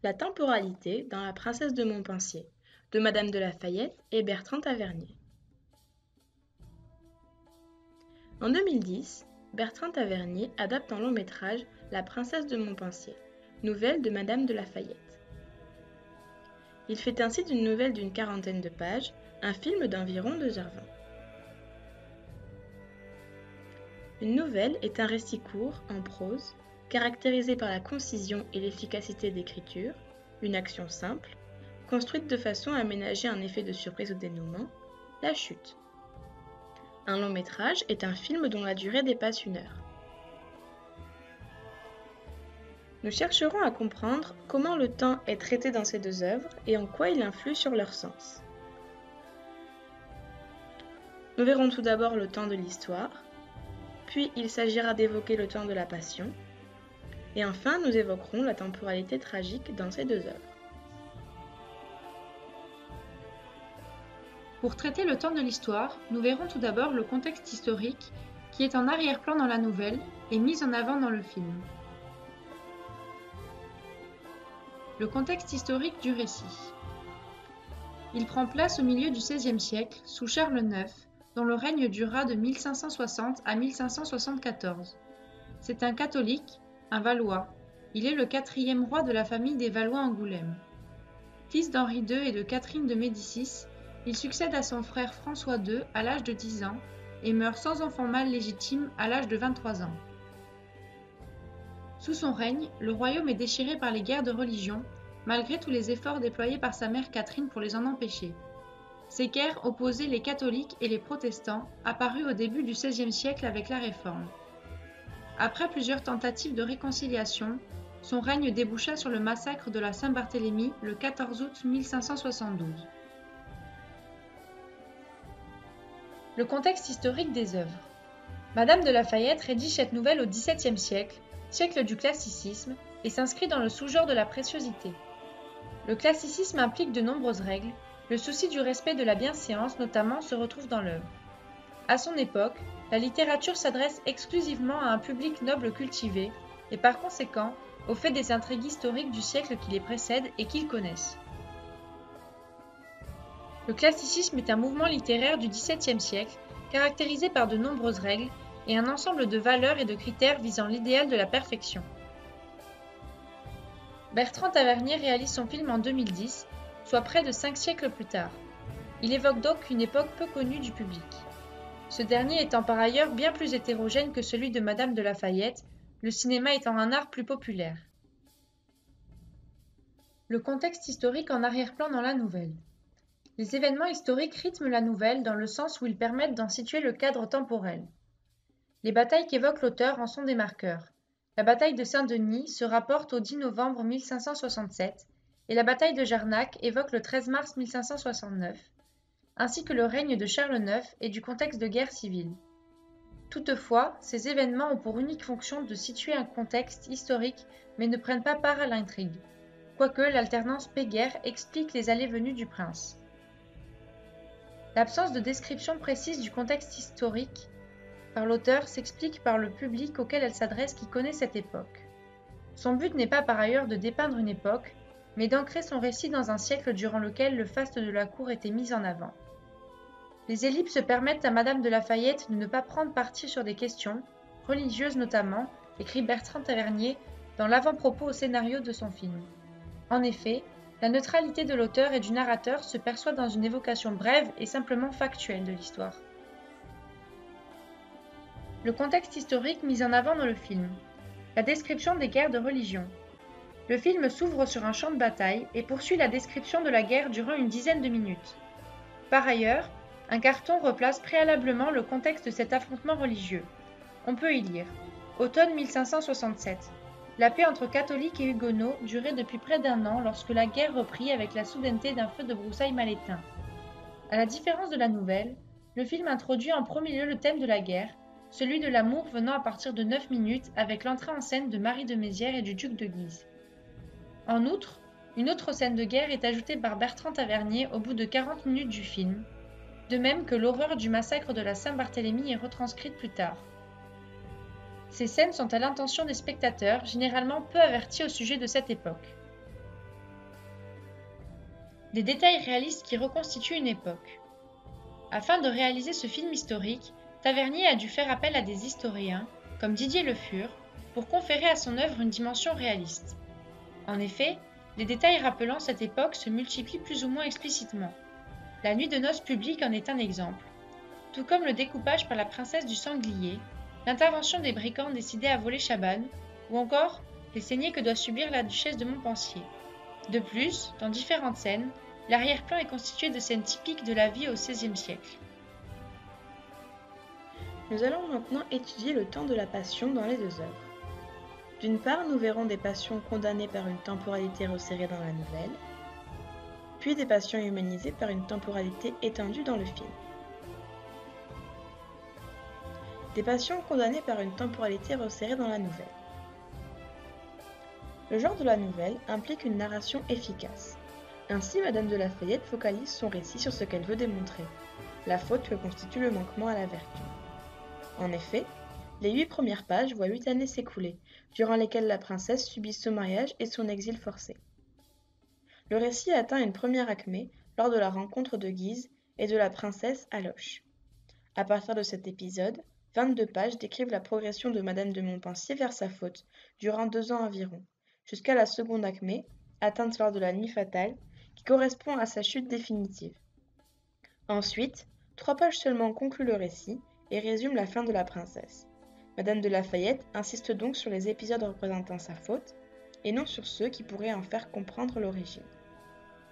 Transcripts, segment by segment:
La temporalité dans La princesse de Montpensier de Madame de La Fayette et Bertrand Tavernier. En 2010, Bertrand Tavernier adapte en long métrage La princesse de Montpensier, nouvelle de Madame de La Fayette. Il fait ainsi d'une nouvelle d'une quarantaine de pages un film d'environ 2h20. Une nouvelle est un récit court, en prose, caractérisé par la concision et l'efficacité d'écriture, une action simple, construite de façon à aménager un effet de surprise au dénouement, la chute. Un long métrage est un film dont la durée dépasse 1 heure. Nous chercherons à comprendre comment le temps est traité dans ces deux œuvres et en quoi il influe sur leur sens. Nous verrons tout d'abord le temps de l'histoire, puis il s'agira d'évoquer le temps de la passion, et enfin nous évoquerons la temporalité tragique dans ces deux œuvres. Pour traiter le temps de l'histoire, nous verrons tout d'abord le contexte historique qui est en arrière-plan dans la nouvelle et mis en avant dans le film. Le contexte historique du récit. Il prend place au milieu du XVIe siècle, sous Charles IX, dont le règne dura de 1560 à 1574. C'est un catholique, un Valois. Il est le 4e roi de la famille des Valois-Angoulême. Fils d'Henri II et de Catherine de Médicis, il succède à son frère François II à l'âge de 10 ans et meurt sans enfant mâle légitime à l'âge de 23 ans. Sous son règne, le royaume est déchiré par les guerres de religion, malgré tous les efforts déployés par sa mère Catherine pour les en empêcher. Ces guerres opposaient les catholiques et les protestants, apparues au début du XVIe siècle avec la Réforme. Après plusieurs tentatives de réconciliation, son règne déboucha sur le massacre de la Saint-Barthélemy le 14 août 1572. Le contexte historique des œuvres. Madame de La Fayette rédige cette nouvelle au XVIIe siècle, siècle du classicisme, et s'inscrit dans le sous-genre de la préciosité. Le classicisme implique de nombreuses règles, le souci du respect de la bienséance notamment se retrouve dans l'œuvre. À son époque, la littérature s'adresse exclusivement à un public noble cultivé, et par conséquent, au fait des intrigues historiques du siècle qui les précède et qu'ils connaissent. Le classicisme est un mouvement littéraire du XVIIe siècle, caractérisé par de nombreuses règles et un ensemble de valeurs et de critères visant l'idéal de la perfection. Bertrand Tavernier réalise son film en 2010, soit près de 5 siècles plus tard. Il évoque donc une époque peu connue du public. Ce dernier étant par ailleurs bien plus hétérogène que celui de Madame de La Fayette, le cinéma étant un art plus populaire. Le contexte historique en arrière-plan dans la nouvelle. Les événements historiques rythment la nouvelle dans le sens où ils permettent d'en situer le cadre temporel. Les batailles qu'évoque l'auteur en sont des marqueurs. La bataille de Saint-Denis se rapporte au 10 novembre 1567 et la bataille de Jarnac évoque le 13 mars 1569, ainsi que le règne de Charles IX et du contexte de guerre civile. Toutefois, ces événements ont pour unique fonction de situer un contexte historique mais ne prennent pas part à l'intrigue, quoique l'alternance paix-guerre explique les allées-venues du prince. L'absence de description précise du contexte historique par l'auteur s'explique par le public auquel elle s'adresse qui connaît cette époque. Son but n'est pas par ailleurs de dépeindre une époque, mais d'ancrer son récit dans un siècle durant lequel le faste de la cour était mis en avant. Les ellipses permettent à Madame de La Fayette de ne pas prendre parti sur des questions, religieuses notamment, écrit Bertrand Tavernier dans l'avant-propos au scénario de son film. En effet, la neutralité de l'auteur et du narrateur se perçoit dans une évocation brève et simplement factuelle de l'histoire. Le contexte historique mis en avant dans le film. La description des guerres de religion. Le film s'ouvre sur un champ de bataille et poursuit la description de la guerre durant une dizaine de minutes. Par ailleurs, un carton replace préalablement le contexte de cet affrontement religieux. On peut y lire « Automne 1567 ». La paix entre catholiques et huguenots durait depuis près d'1 an lorsque la guerre reprit avec la soudaineté d'un feu de broussailles mal éteint. À la différence de la nouvelle, le film introduit en premier lieu le thème de la guerre, celui de l'amour venant à partir de 9 minutes avec l'entrée en scène de Marie de Mézières et du duc de Guise. En outre, une autre scène de guerre est ajoutée par Bertrand Tavernier au bout de 40 minutes du film, de même que l'horreur du massacre de la Saint-Barthélemy est retranscrite plus tard. Ces scènes sont à l'intention des spectateurs, généralement peu avertis au sujet de cette époque. des détails réalistes qui reconstituent une époque. Afin de réaliser ce film historique, Tavernier a dû faire appel à des historiens, comme Didier Le Fur, pour conférer à son œuvre une dimension réaliste. En effet, les détails rappelant cette époque se multiplient plus ou moins explicitement. La nuit de noces publique en est un exemple, tout comme le découpage par la princesse du sanglier, l'intervention des brigands décidés à voler Chabannes, ou encore les saignées que doit subir la duchesse de Montpensier. De plus, dans différentes scènes, l'arrière-plan est constitué de scènes typiques de la vie au XVIe siècle. Nous allons maintenant étudier le temps de la passion dans les deux œuvres. D'une part, nous verrons des passions condamnées par une temporalité resserrée dans la nouvelle, puis des passions humanisées par une temporalité étendue dans le film. Des passions condamnées par une temporalité resserrée dans la nouvelle. Le genre de la nouvelle implique une narration efficace. Ainsi, Madame de Lafayette focalise son récit sur ce qu'elle veut démontrer, la faute que constitue le manquement à la vertu. En effet, les 8 premières pages voient 8 années s'écouler, durant lesquelles la princesse subit son mariage et son exil forcé. Le récit atteint une première acmé lors de la rencontre de Guise et de la princesse à Loches. À partir de cet épisode, 22 pages décrivent la progression de Madame de Montpensier vers sa faute, durant 2 ans environ, jusqu'à la seconde acmé, atteinte lors de la nuit fatale, qui correspond à sa chute définitive. Ensuite, 3 pages seulement concluent le récit et résument la fin de la princesse. Madame de Lafayette insiste donc sur les épisodes représentant sa faute, et non sur ceux qui pourraient en faire comprendre l'origine.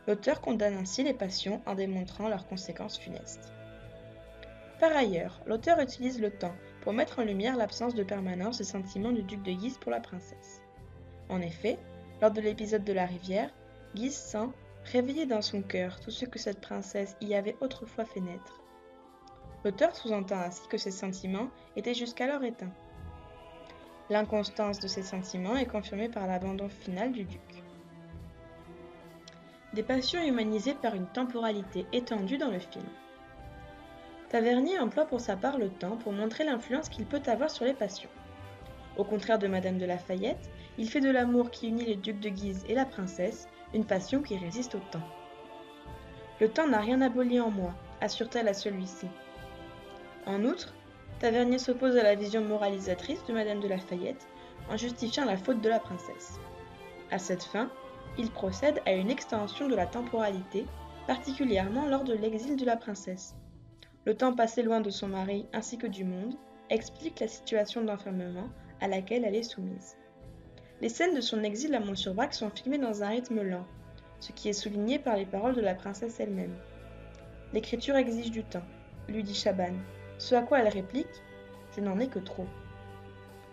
L'auteur condamne ainsi les passions en démontrant leurs conséquences funestes. Par ailleurs, l'auteur utilise le temps pour mettre en lumière l'absence de permanence des sentiments du duc de Guise pour la princesse. En effet, lors de l'épisode de la rivière, Guise sent, réveiller dans son cœur tout ce que cette princesse y avait autrefois fait naître. L'auteur sous-entend ainsi que ces sentiments étaient jusqu'alors éteints. L'inconstance de ces sentiments est confirmée par l'abandon final du duc. Des passions humanisées par une temporalité étendue dans le film. Tavernier emploie pour sa part le temps pour montrer l'influence qu'il peut avoir sur les passions. Au contraire de Madame de Lafayette, il fait de l'amour qui unit le duc de Guise et la princesse une passion qui résiste au temps. Le temps n'a rien aboli en moi, assure-t-elle à celui-ci. En outre, Tavernier s'oppose à la vision moralisatrice de Madame de Lafayette en justifiant la faute de la princesse. À cette fin, il procède à une extension de la temporalité, particulièrement lors de l'exil de la princesse. Le temps passé loin de son mari ainsi que du monde explique la situation d'enfermement à laquelle elle est soumise. Les scènes de son exil à Mont-sur-Brac sont filmées dans un rythme lent, ce qui est souligné par les paroles de la princesse elle-même. L'écriture exige du temps, lui dit Chabannes, ce à quoi elle réplique « Je n'en ai que trop ».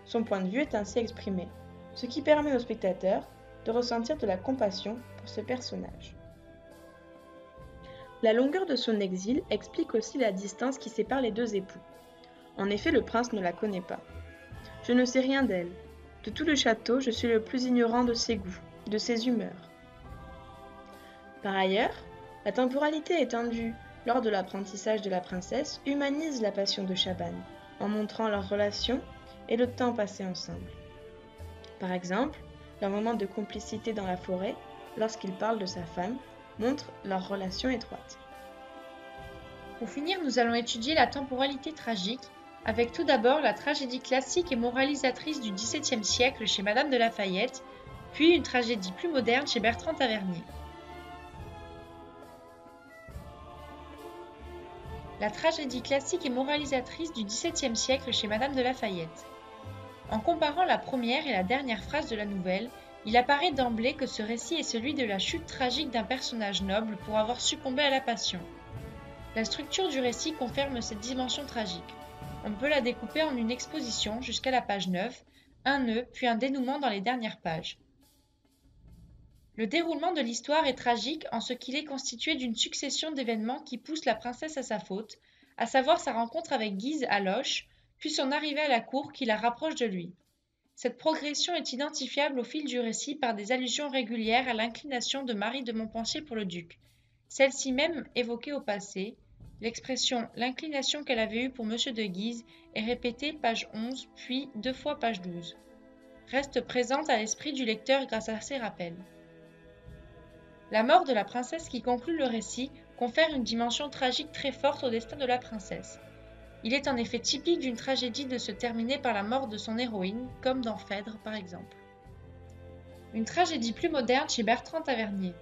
Son point de vue est ainsi exprimé, ce qui permet au spectateur de ressentir de la compassion pour ce personnage. La longueur de son exil explique aussi la distance qui sépare les deux époux. En effet, le prince ne la connaît pas. « Je ne sais rien d'elle. De tout le château, je suis le plus ignorant de ses goûts, de ses humeurs. » Par ailleurs, la temporalité étendue lors de l'apprentissage de la princesse humanise la passion de Chabannes, en montrant leur relation et le temps passé ensemble. Par exemple, leur moment de complicité dans la forêt, lorsqu'il parle de sa femme, montre leur relation étroite. Pour finir, nous allons étudier la temporalité tragique, avec tout d'abord la tragédie classique et moralisatrice du XVIIe siècle chez Madame de Lafayette, puis une tragédie plus moderne chez Bertrand Tavernier. La tragédie classique et moralisatrice du XVIIe siècle chez Madame de Lafayette. En comparant la première et la dernière phrase de la nouvelle, il apparaît d'emblée que ce récit est celui de la chute tragique d'un personnage noble pour avoir succombé à la passion. La structure du récit confirme cette dimension tragique. On peut la découper en une exposition jusqu'à la page 9, un nœud puis un dénouement dans les dernières pages. Le déroulement de l'histoire est tragique en ce qu'il est constitué d'une succession d'événements qui poussent la princesse à sa faute, à savoir sa rencontre avec Guise à Loches, puis son arrivée à la cour qui la rapproche de lui. Cette progression est identifiable au fil du récit par des allusions régulières à l'inclination de Marie de Montpensier pour le duc, celle-ci même évoquée au passé. L'expression « l'inclination qu'elle avait eue pour M. de Guise » est répétée page 11 puis 2 fois page 12. Reste présente à l'esprit du lecteur grâce à ces rappels. La mort de la princesse qui conclut le récit confère une dimension tragique très forte au destin de la princesse. Il est en effet typique d'une tragédie de se terminer par la mort de son héroïne, comme dans Phèdre par exemple. Une tragédie plus moderne chez Bertrand Tavernier.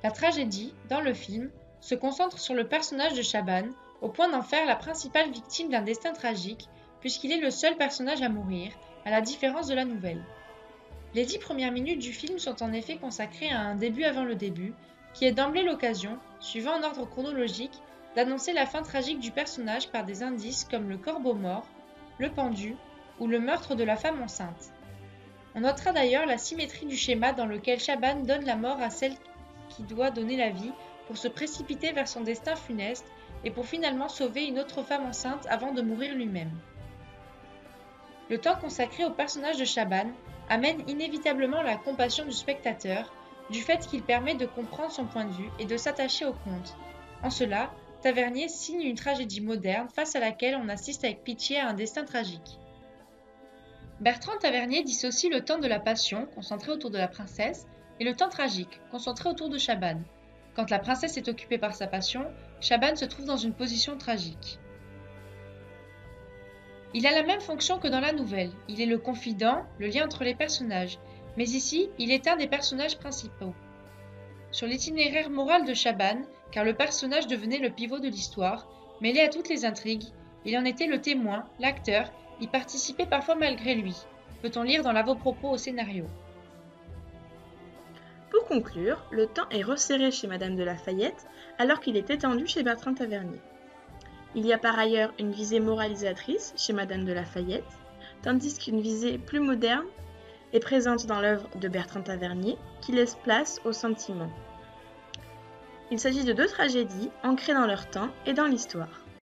La tragédie, dans le film, se concentre sur le personnage de Chaban, au point d'en faire la principale victime d'un destin tragique, puisqu'il est le seul personnage à mourir, à la différence de la nouvelle. Les 10 premières minutes du film sont en effet consacrées à un début avant le début, qui est d'emblée l'occasion, suivant un ordre chronologique, d'annoncer la fin tragique du personnage par des indices comme le corbeau mort, le pendu ou le meurtre de la femme enceinte. On notera d'ailleurs la symétrie du schéma dans lequel Chaban donne la mort à celle qui doit donner la vie pour se précipiter vers son destin funeste et pour finalement sauver une autre femme enceinte avant de mourir lui-même. Le temps consacré au personnage de Chaban amène inévitablement la compassion du spectateur, du fait qu'il permet de comprendre son point de vue et de s'attacher au conte. En cela, Tavernier signe une tragédie moderne face à laquelle on assiste avec pitié à un destin tragique. Bertrand Tavernier dissocie le temps de la passion, concentré autour de la princesse, et le temps tragique, concentré autour de Chaban. Quand la princesse est occupée par sa passion, Chaban se trouve dans une position tragique. Il a la même fonction que dans la nouvelle, il est le confident, le lien entre les personnages, mais ici, il est un des personnages principaux. Sur l'itinéraire moral de Chaban, car le personnage devenait le pivot de l'histoire, mêlé à toutes les intrigues, il en était le témoin, l'acteur, y participait parfois malgré lui, peut-on lire dans l'avant-propos au scénario. Pour conclure, le temps est resserré chez Madame de La Fayette, alors qu'il est étendu chez Bertrand Tavernier. Il y a par ailleurs une visée moralisatrice chez Madame de La Fayette, tandis qu'une visée plus moderne est présente dans l'œuvre de Bertrand Tavernier, qui laisse place au sentiment. Il s'agit de deux tragédies ancrées dans leur temps et dans l'histoire.